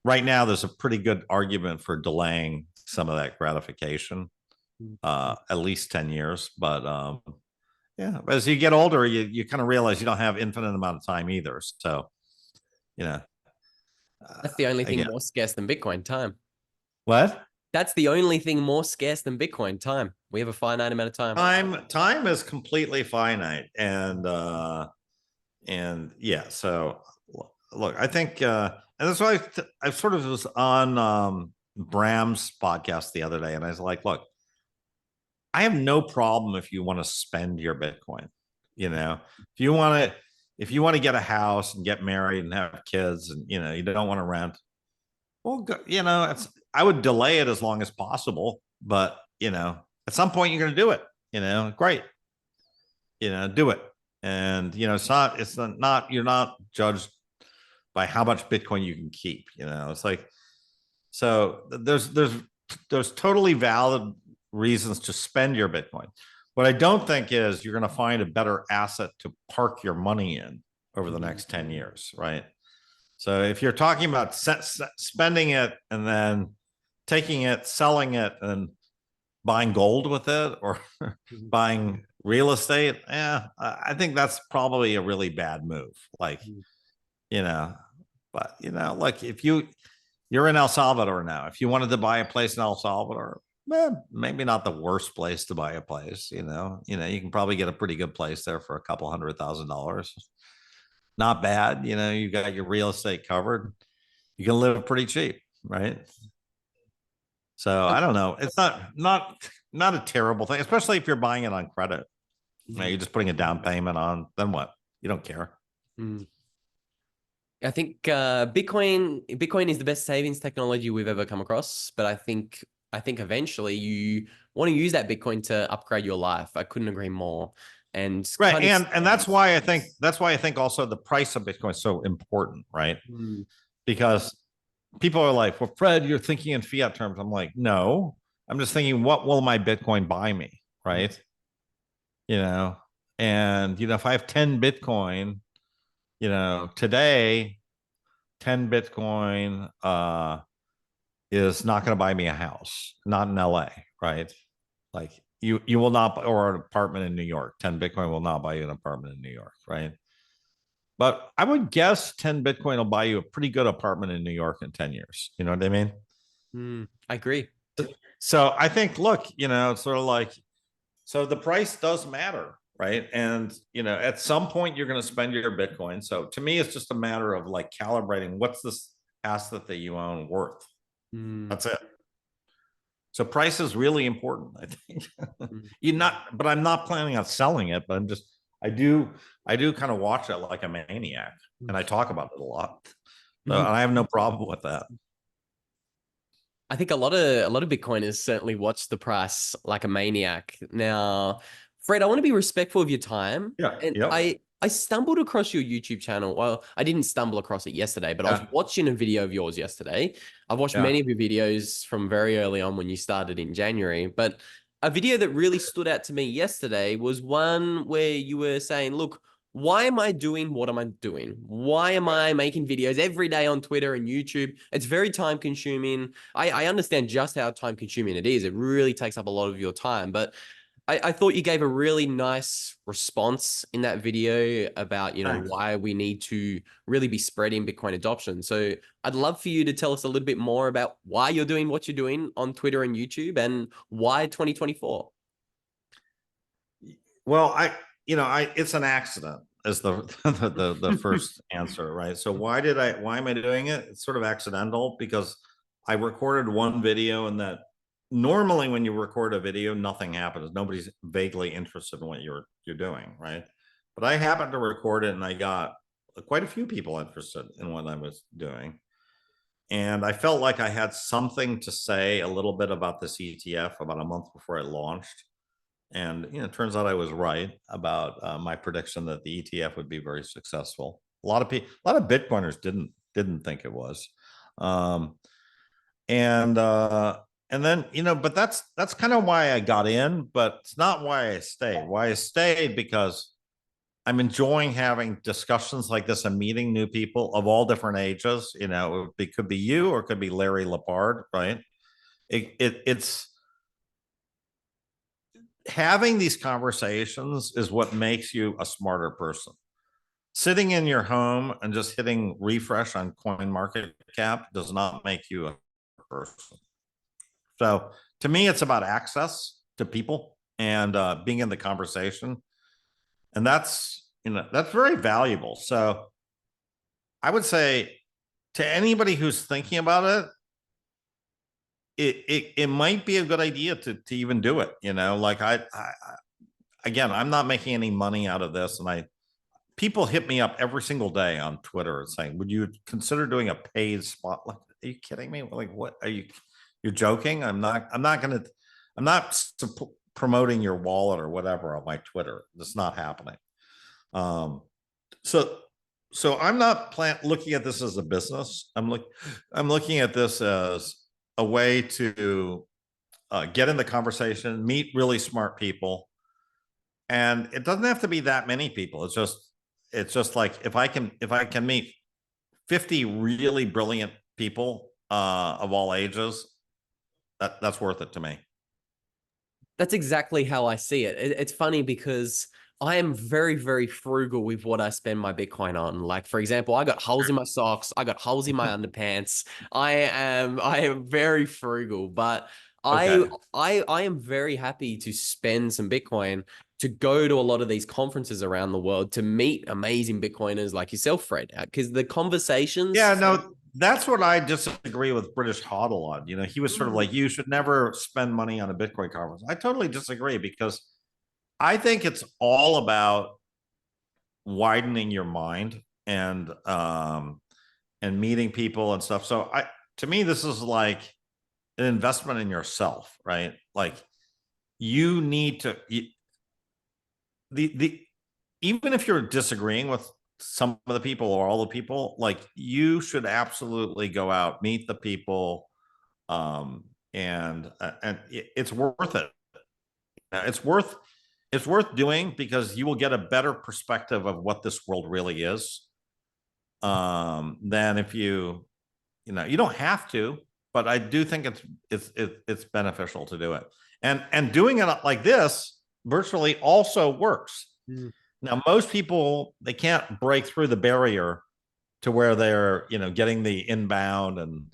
right now there's a pretty good argument for delaying some of that gratification, at least 10 years. But yeah, as you get older, you kind of realize you don't have infinite amount of time either. So, That's the only thing again, more scarce than Bitcoin, time. what? That's the only thing more scarce than Bitcoin, time. We have a finite amount of time. Time is completely finite. And yeah, so look, I think, and that's why I sort of was on Bram's podcast the other day, and I was like, look, I have no problem if you want to spend your Bitcoin. If you want to get a house and get married and have kids, and you don't want to rent, well, I would delay it as long as possible. But at some point you're going to do it. Great. Do it. And it's not you're not judged by how much Bitcoin you can keep. It's like, so there's totally valid reasons to spend your Bitcoin. What I don't think is you're going to find a better asset to park your money in over the next 10 years, right? So if you're talking about spending it and then taking it, selling it, and buying gold with it, or buying real estate, I think that's probably a really bad move. Like, but like if you're in El Salvador now, if you wanted to buy a place in El Salvador, maybe not the worst place to buy a place. You can probably get a pretty good place there for a couple $100,000. Not bad. You got your real estate covered. You can live pretty cheap, right? So I don't know. It's not a terrible thing, especially if you're buying it on credit. You're just putting a down payment on. Then what? You don't care. I think Bitcoin is the best savings technology we've ever come across. But I think eventually you want to use that Bitcoin to upgrade your life. I couldn't agree more. And right, and that's why I think also the price of Bitcoin is so important, right? Because people are like, well, Fred, you're thinking in fiat terms. I'm like, no, I'm just thinking, what will my Bitcoin buy me, right? And if I have 10 Bitcoin, today 10 Bitcoin is not going to buy me a house, not in LA, right? Like you will not, or an apartment in New York. 10 Bitcoin will not buy you an apartment in New York, right? But I would guess 10 Bitcoin will buy you a pretty good apartment in New York in 10 years. You know what I mean? I agree. So I think, look, it's sort of like, so the price does matter, right? And, at some point you're going to spend your Bitcoin. So to me, it's just a matter of like calibrating what's this asset that you own worth. That's it. So price is really important, I think. But I'm not planning on selling it, but I do kind of watch it like a maniac, and I talk about it a lot. So I have no problem with that. I think a lot of Bitcoiners certainly watch the price like a maniac. Now, Fred, I want to be respectful of your time. Yeah. And I stumbled across your YouTube channel. Well, I didn't stumble across it yesterday, but I was watching a video of yours yesterday. I've watched many of your videos from very early on when you started in January, but a video that really stood out to me yesterday was one where you were saying, look, why am I doing what am I doing? Why am I making videos every day on Twitter and YouTube? It's very time consuming. I understand just how time consuming it is. It really takes up a lot of your time, but I thought you gave a really nice response in that video about, why we need to really be spreading Bitcoin adoption. So I'd love for you to tell us a little bit more about why you're doing what you're doing on Twitter and YouTube and why 2024. Well, it's an accident is the first answer, right? So why am I doing it? It's sort of accidental because I recorded one video, and that normally when you record a video, nothing happens. Nobody's vaguely interested in what you're doing, right? But I happened to record it, and I got quite a few people interested in what I was doing. And I felt like I had something to say a little bit about this ETF about a month before it launched. And it turns out I was right about my prediction that the ETF would be very successful. A lot of people, a lot of Bitcoiners didn't think it was. Um, and then but that's kind of why I got in, but it's not why I stayed. Why I stayed because I'm enjoying having discussions like this and meeting new people of all different ages. It could be you or it could be Larry Lepard, right? It's having these conversations is what makes you a smarter person. Sitting in your home and just hitting refresh on CoinMarketCap does not make you a person. So to me, it's about access to people and being in the conversation. And that's very valuable. So I would say to anybody who's thinking about it might be a good idea to even do it. Like again, I'm not making any money out of this, and people hit me up every single day on Twitter saying, "Would you consider doing a paid spot?" Like, are you kidding me? Like, what are you? You're joking? I'm not promoting your wallet or whatever on my Twitter. That's not happening. So I'm not looking at this as a business. I'm looking at this as a way to get in the conversation, meet really smart people, and it doesn't have to be that many people. It's just like if I can meet 50 really brilliant people of all ages, that's worth it to me. That's exactly how I see it. It's funny because I am very, very frugal with what I spend my Bitcoin on. Like, for example, I got holes in my socks. I got holes in my underpants. I am very frugal, but Okay. I am very happy to spend some Bitcoin to go to a lot of these conferences around the world to meet amazing Bitcoiners like yourself, Fred, because the conversations. Yeah, no, that's what I disagree with British Hodl on. He was sort of like, you should never spend money on a Bitcoin conference. I totally disagree because I think it's all about widening your mind and meeting people and stuff. So to me, this is like an investment in yourself, right? Like you need to even if you're disagreeing with some of the people or all the people, like you should absolutely go out, meet the people, and it's worth it. It's worth doing because you will get a better perspective of what this world really is. Than if you don't have to, but I do think it's beneficial to do it. And doing it like this virtually also works. Now, most people, they can't break through the barrier to where they're, getting the inbound and,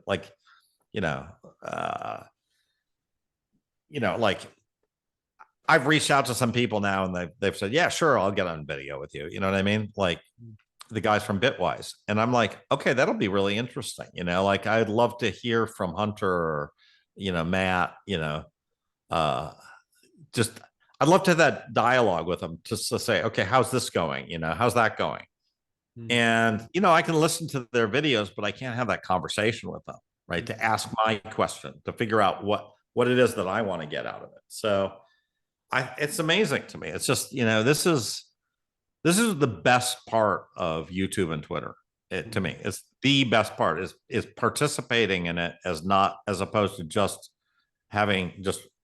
like, like I've reached out to some people now and they've said, yeah, sure, I'll get on video with you. You know what I mean? Like the guys from Bitwise. And I'm like, okay, that'll be really interesting. Like I'd love to hear from Hunter or, Matt, just I'd love to have that dialogue with them just to say, okay, how's this going? How's that going? And, I can listen to their videos, but I can't have that conversation with them, right? To ask my question, to figure out what it is that I want to get out of it. So it's amazing to me. It's just, this is the best part of YouTube and Twitter. To me, it's the best part is participating in it as opposed to just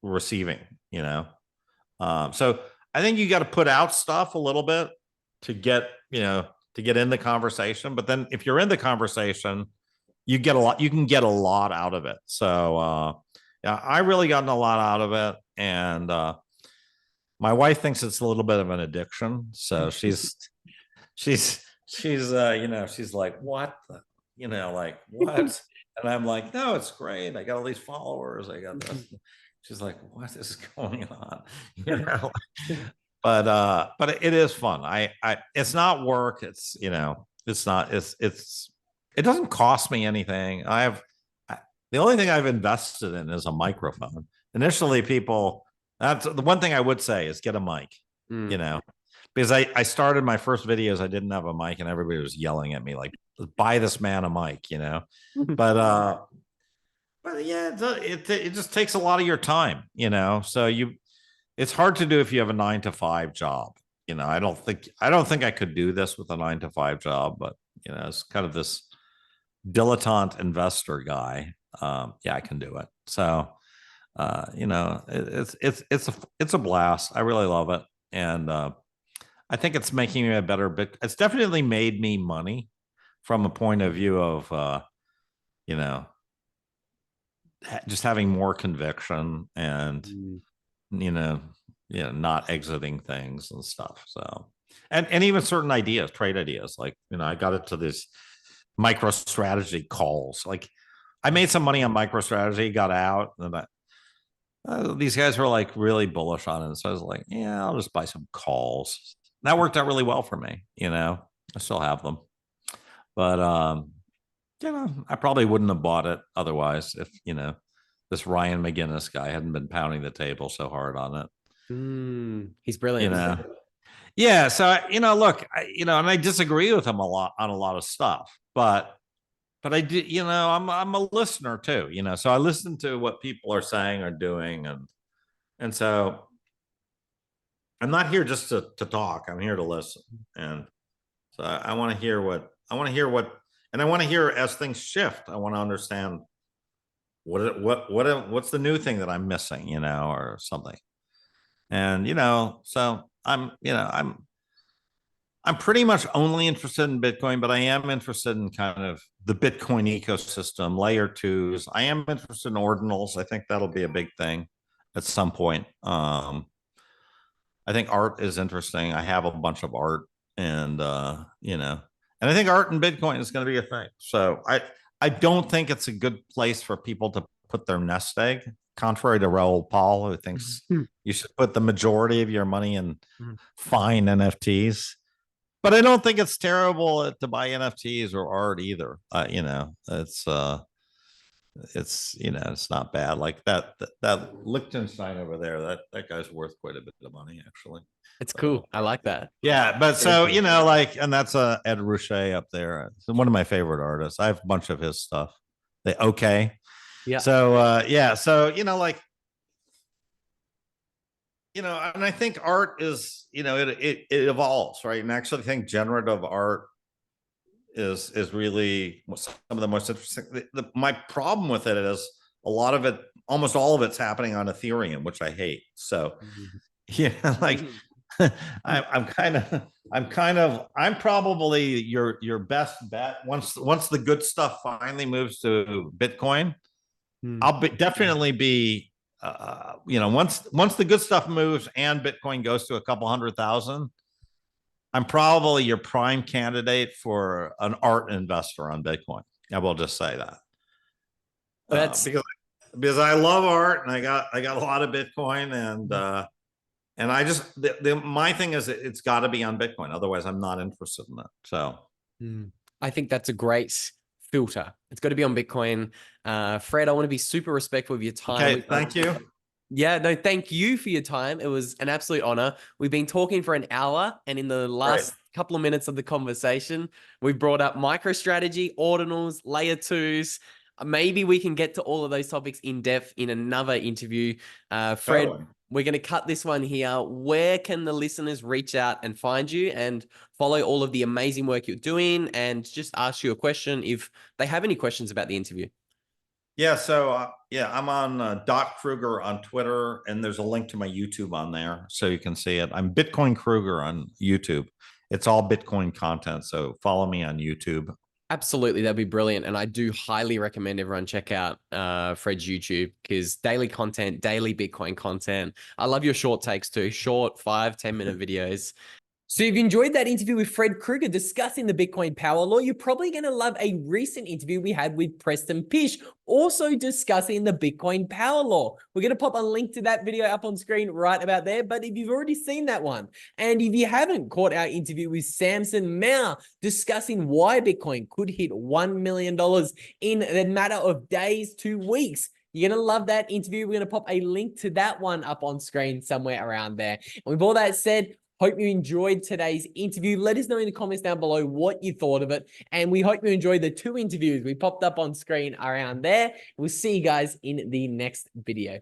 receiving, so I think you got to put out stuff a little bit to get in the conversation. But then if you're in the conversation, you can get a lot out of it. So yeah, I really gotten a lot out of it. And my wife thinks it's a little bit of an addiction. So she's she's like, what? Like what? And I'm like, no, it's great. I got all these followers. I got this. She's like, what is going on? But it is fun. It's not work. It's it doesn't cost me anything. The only thing I've invested in is a microphone. Initially, that's the one thing I would say is get a mic, because I started my first videos, I didn't have a mic and everybody was yelling at me like, buy this man a mic, you know. But yeah, it just takes a lot of your time, you know. So it's hard to do if you have a 9 to 5 job. You know, I don't think I could do this with a 9 to 5 job, but you know, it's kind of this dilettante investor guy. Yeah, I can do it. So you know, it's a blast. I really love it. And I think it's making me a better bit. It's definitely made me money from a point of view of you know, just having more conviction and you know, not exiting things and stuff. So and even certain ideas, trade ideas, like you know, I got into this micro strategy calls. Like I made some money on micro strategy, got out, and these guys were like really bullish on it. So I was like, yeah, I'll just buy some calls. That worked out really well for me. You know, I still have them, but you know, I probably wouldn't have bought it otherwise if you know this Ryan McGinnis guy hadn't been pounding the table so hard on it. He's You brilliant. know, yeah. So you know, look, you know, and I disagree with him a lot on a lot of stuff, but I did, you know, I'm a listener too, you know, so I listen to what people are saying or doing, and so I'm not here just to talk. I'm here to listen, and so I want to hear what and I want to hear as things shift. I want to understand what's the new thing that I'm missing, you know, or something. And you know, so I'm pretty much only interested in Bitcoin, but I am interested in kind of the Bitcoin ecosystem, layer twos. I am interested in ordinals. I think that'll be a big thing at some point. I think art is interesting. I have a bunch of art, and you know, and I think art and Bitcoin is going to be a thing. So I don't think it's a good place for people to put their nest egg, contrary to Raoul Paul, who thinks you should put the majority of your money in fine NFTs. But I don't think it's terrible to buy NFTs or art either. You know, it's you know, it's not bad. Like that Liechtenstein over there, that guy's worth quite a bit of money actually. It's cool. I like that. Yeah, but Very so cool. you know, like, and that's Ed Ruscha up there. It's one of my favorite artists. I have a bunch of his stuff. They okay. Yeah. So yeah, so you know, like, you know, and I think art is, you know, it evolves, right? And actually, I think generative art is really some of the most interesting. My problem with it is a lot of it, almost all of it's happening on Ethereum, which I hate. So yeah, like I'm probably your best bet once the good stuff finally moves to Bitcoin. I'll definitely be you know, once the good stuff moves and Bitcoin goes to a couple 100,000, I'm probably your prime candidate for an art investor on Bitcoin. I will just say that. That's because I love art and I got a lot of Bitcoin, and I just my thing is it's got to be on Bitcoin, otherwise I'm not interested in it. So I think that's a great filter. It's got to be on Bitcoin. Fred, I want to be super respectful of your time. okay, thank you. Yeah, no, thank you for your time. It was an absolute honor. We've been talking for an hour, and in the last couple of minutes of the conversation, we brought up MicroStrategy, ordinals, layer twos. Maybe we can get to all of those topics in depth in another interview. Fred, we're going to cut this one here. Where can the listeners reach out and find you and follow all of the amazing work you're doing, and just ask you a question if they have any questions about the interview? Yeah, so yeah, I'm on Doc Kruger on Twitter, and there's a link to my YouTube on there, so you can see it. I'm Bitcoin Kruger on YouTube. It's all Bitcoin content, so follow me on YouTube. Absolutely, that'd be brilliant, and I do highly recommend everyone check out Fred's YouTube, because daily content, daily Bitcoin content. I love your short takes too, short 5-10 minute videos. So if you enjoyed that interview with Fred Kreguer discussing the Bitcoin power law, you're probably going to love a recent interview we had with Preston Pish, also discussing the Bitcoin power law. We're going to pop a link to that video up on screen right about there. But if you've already seen that one, and if you haven't caught our interview with Samson Mao discussing why Bitcoin could hit $1 million in a matter of days to weeks, you're going to love that interview. We're going to pop a link to that one up on screen somewhere around there. And with all that said, Hope you enjoyed today's interview. Let us know in the comments down below what you thought of it. And we hope you enjoyed the 2 interviews we popped up on screen around there. We'll see you guys in the next video.